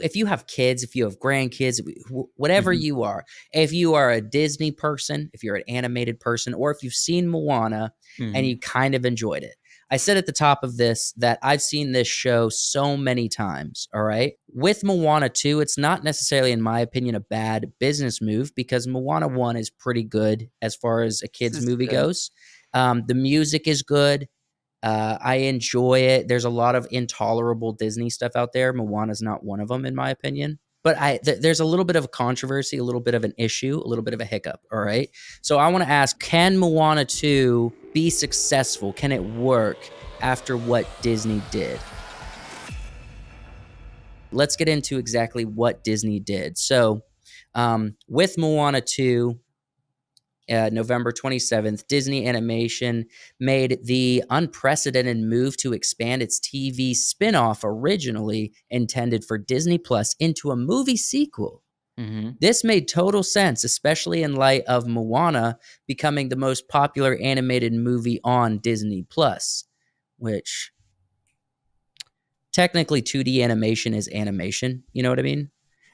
If you have kids, if you have grandkids, whatever Mhm. you are, if you are a Disney person, if you're an animated person, or if you've seen Moana and you Mhm. kind of enjoyed it. I said at the top of this that I've seen this show so many times. All right. With Moana 2, it's not necessarily, in my opinion, a bad business move because Moana 1 is pretty good as far as a This kid's is movie good. goes. The music is good. I enjoy it. There's a lot of intolerable Disney stuff out there. Moana's not one of them, in my opinion. But there's a little bit of a controversy, a little bit of an issue, a little bit of a hiccup. All right. So I want to ask, can Moana 2 be successful? Can it work after what Disney did? Let's get into exactly what Disney did. So with Moana 2, November 27th, Disney Animation made the unprecedented move to expand its TV spinoff originally intended for Disney Plus into a movie sequel. Mhm. This made total sense, especially in light of Moana becoming the most popular animated movie on Disney Plus, which technically 2D animation is animation. You know what I mean?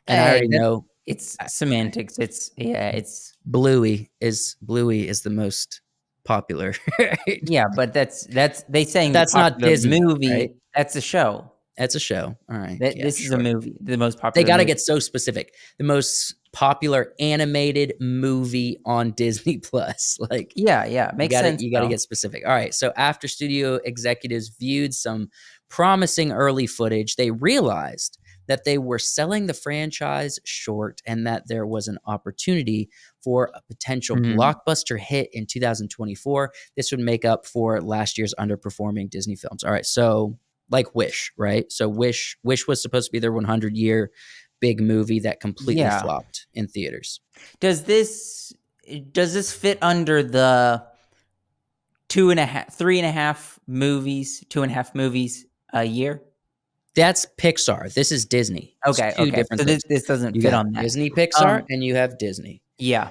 And I Hey, already that know it's semantics. It's yeah, it's Bluey is the most popular. Right? yeah, but that's they But saying the that's not popular Disney, right? movie, that's a show. That's a show. All right. That Yeah, this is a sure. movie, the most They popular got to movie. get so specific. The most popular animated movie on Disney Plus. Like Yeah, yeah, you makes got to sense you got to though. get specific. All right. So after studio executives viewed some promising early footage, they realized that they were selling the franchise short and that there was an opportunity for a potential Mhm. blockbuster hit in 2024. This would make up for last year's underperforming Disney films. All right. So like Wish, right? So Wish was supposed to be their 100-year big movie that completely Yeah. flopped in theaters. Does this does this fit under the 2.5, 3.5 movies, 2.5 movies a year? That's Pixar. This is Disney. It's Okay, 2 okay. different So this things. this doesn't You fit got on that. Disney Pixar Um, and you have Disney. yeah.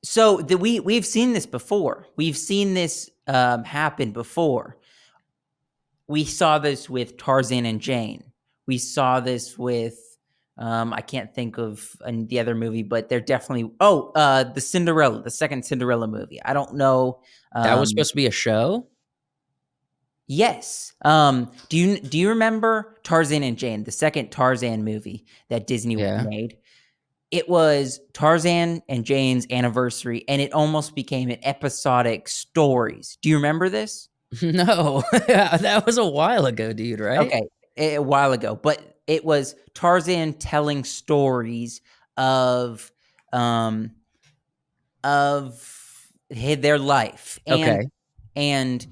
So we've seen this before. We've seen this happen before. We saw this with Tarzan and Jane. We saw this with I can't think of the other movie, but they're definitely the Cinderella, the second Cinderella movie. I don't know. That was Um, supposed to be a show? yes. Do you remember Tarzan and Jane, the second Tarzan movie that Disney Yeah. made? It was Tarzan and Jane's anniversary, and it almost became an episodic stories. Do you remember this? No. That was a while ago, dude, right? Okay, a while ago, but it was Tarzan telling stories of, um, their life, Okay. and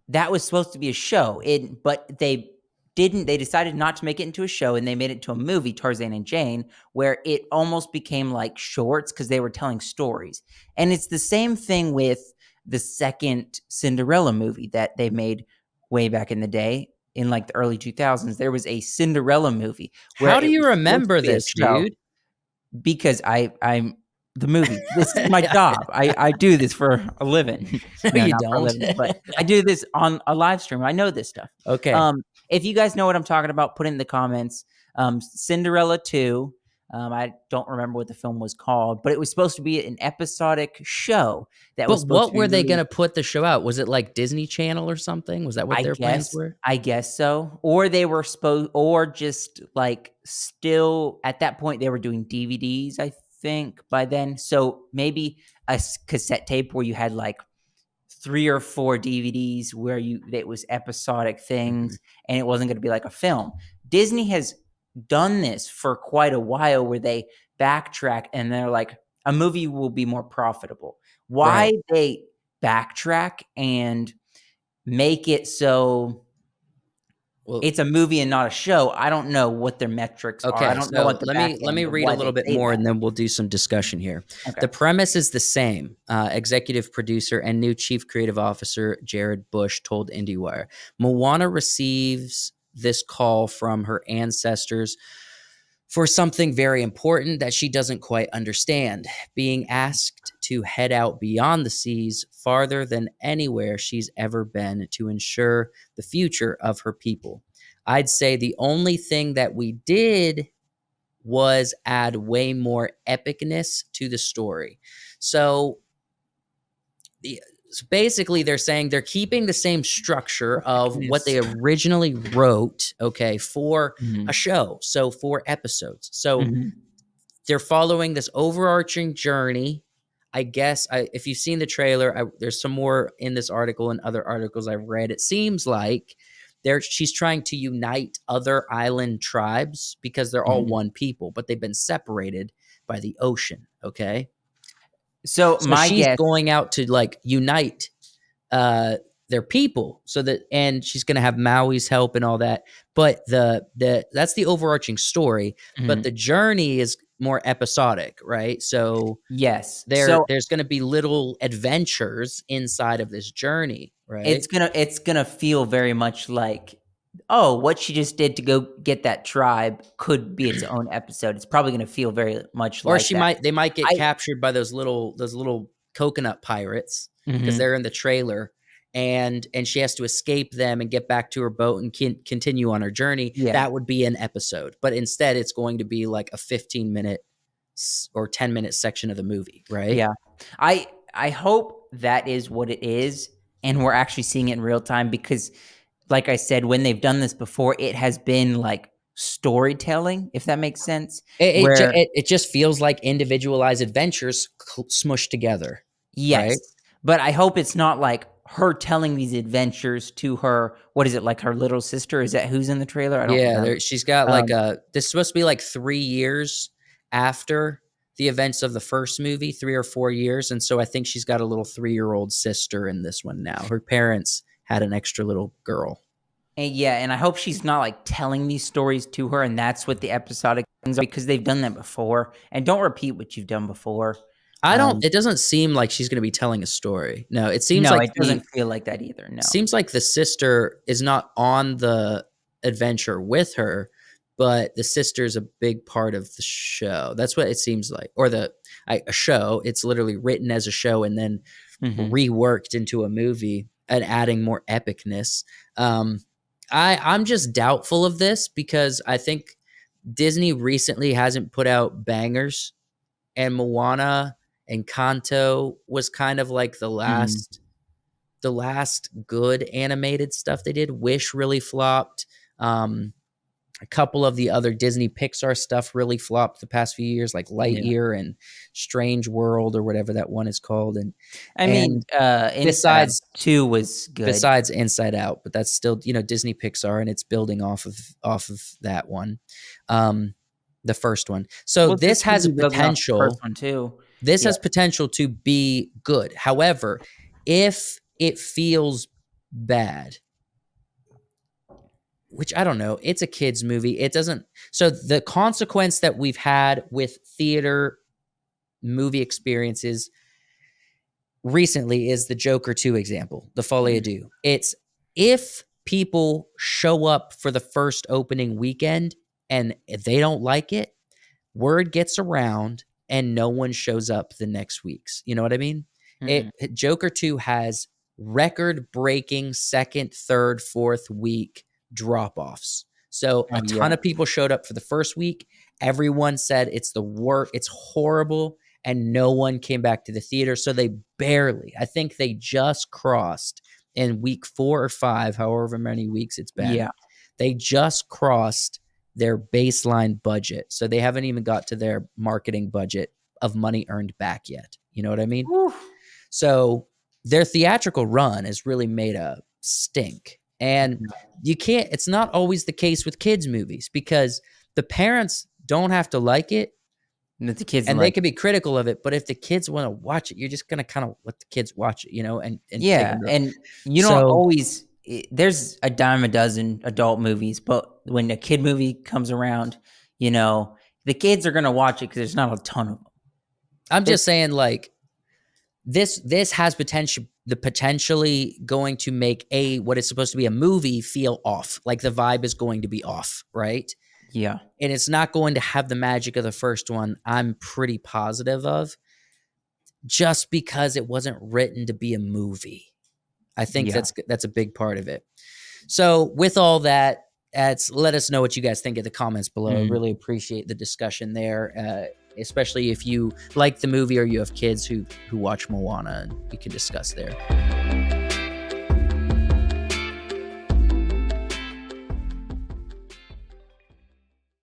that was supposed to be a show, but they didn't. They decided not to make it into a show, and they made it into a movie, Tarzan and Jane, where it almost became like shorts because they were telling stories. And it's the same thing with the second Cinderella movie that they made way back in the day, in like the early 2000s. There was a Cinderella movie where How do it you was supposed to remember be a this, show dude? because I'm the movie. This is my Yeah. job. I do this for a living. No, No, you not for a don't. living, but I do this on a live stream. I know this stuff. Okay. If you guys know what I'm talking about, put it in the comments. Cinderella 2. I don't remember what the film was called, but it was supposed to be an episodic show that was But supposed to what be were they released. gonna put the show out? Was it like Disney Channel or something? Was that what their plans were? I guess so. Or they were supposed, or just like still at that point they were doing DVDs. I think by then, so maybe a cassette tape where you had like 3 or 4 DVDs where you it was episodic Mhm. things, and it wasn't going to be like a film. Disney has done this for quite a while, where they backtrack and they're like, a movie will be more profitable. Why Right. they backtrack and make it so Well, it's a movie and not a show, I don't know what their metrics are. I okay, don't know so what the let back me let end me of read a why little they bit say more, that. and then we'll do some discussion here. Okay. The premise is the same. Executive producer and new chief creative officer Jared Bush told IndieWire, Moana receives this call from her ancestors for something very important that she doesn't quite understand, being asked to head out beyond the seas farther than anywhere she's ever been to ensure the future of her people. I'd say the only thing that we did was add way more epicness to the story. So, so basically, they're saying they're keeping the same structure of what Epicness. they originally wrote, okay, for a Mhm. show. So, 4 episodes. So, Mhm. they're following this overarching journey. I guess if you've seen the trailer, there's some more in this article and other articles I've read. It seems like she's trying to unite other island tribes because they're all Mhm. one people, but they've been separated by the ocean. Okay, So so my she's guess. going out to like unite uh their people so that, and she's going to have Maui's help and all that, but the that's the overarching story, but Mhm. the journey is more episodic, right? So Yes. So there's going to be little adventures inside of this journey, right? it's gonna feel very much like, oh, what she just did to go get that tribe could be its own episode. It's probably gonna feel very much Or like she that. might they might get I captured by those little coconut pirates because Mhm. they're in the trailer, and she has to escape them and get back to her boat and continue on her journey. Yeah. That would be an episode, but instead it's going to be like a 15-minute or 10-minute section of the movie, right? Yeah. I hope that is what it is, and we're actually seeing it in real time because, like I said, when they've done this before, it has been like storytelling, if that makes sense, where It just feels like individualized adventures smushed together, yes, right? but I hope it's not like her telling these adventures to her what is it, like her little sister? Is that who's in the trailer? I don't Yeah, know. she's got like Um, a this is supposed to be like 3 years after the events of the first movie, 3 or 4 years, and so I think she's got a little 3-year-old sister in this one now. Her parents had an extra little girl. and yeah, and I hope she's not, like, telling these stories to her, and that's what the episodic things are because they've done that before, and don't repeat what you've done before. I don't Um, it doesn't seem like she's gonna be telling a story. No, it seems no, like it doesn't the feel like that either, no. seems like the sister is not on the adventure with her, but the sister is a big part of the show. That's what it seems like. Or a show. It's literally written as a show and then Mhm, reworked into a movie and adding more epicness. Um, I'm just doubtful of this because I think Disney recently hasn't put out bangers, and Moana and Kanto was kind of like mhm, the last good animated stuff they did. Wish really flopped. Um, a couple of the other Disney Pixar stuff really flopped the past few years, like yeah. Lightyear and Strange World or whatever that one is called. I mean, And Inside Out besides 2 was good. besides Inside Out, but that's still, Disney Pixar and it's building off of that one. Um, the first one. So Well, this could be building off the first one too. this Yeah, has potential to be good. However, if it feels bad, which I don't know, it's a kids movie. It doesn't, so the consequence that we've had with theater movie experiences recently is the Joker 2 example, the Folie à mhm, Deux. It's if people show up for the first opening weekend and they don't like it, word gets around and no one shows up the next weeks. You know what I mean? mhm. Joker 2 has record breaking second, third, fourth week drop offs. So Oh, a yeah. ton of people showed up for the first week. Everyone said it's the worst, it's horrible, and no one came back to the theater. So they barely, I think they just crossed in week 4 or 5, however many weeks it's been. Yeah. They just crossed their baseline budget. So they haven't even got to their marketing budget of money earned back yet. You know what I mean? Woo. So their theatrical run has really made a stink. And you can't, it's not always the case with kids' movies because the parents don't have to like it That the kids and they like. can be critical of it. But if the kids want to watch it, you're just going to kind of let the kids watch it, and take Yeah, them to. and you don't So always there's a dime a dozen adult movies, but when a kid movie comes around, you know, the kids are gonna watch it because there's not a ton of them. I'm There's just saying, like, this has potentially going to make what is supposed to be a movie feel off. Like the vibe is going to be off, right? yeah, And it's not going to have the magic of the first one. I'm pretty positive of, just because it wasn't written to be a movie. I think yeah. that's a big part of it. So with all that, let us know what you guys think in the comments below. I Mm. really appreciate the discussion there, especially if you like the movie or you have kids who watch Moana, and we can discuss there.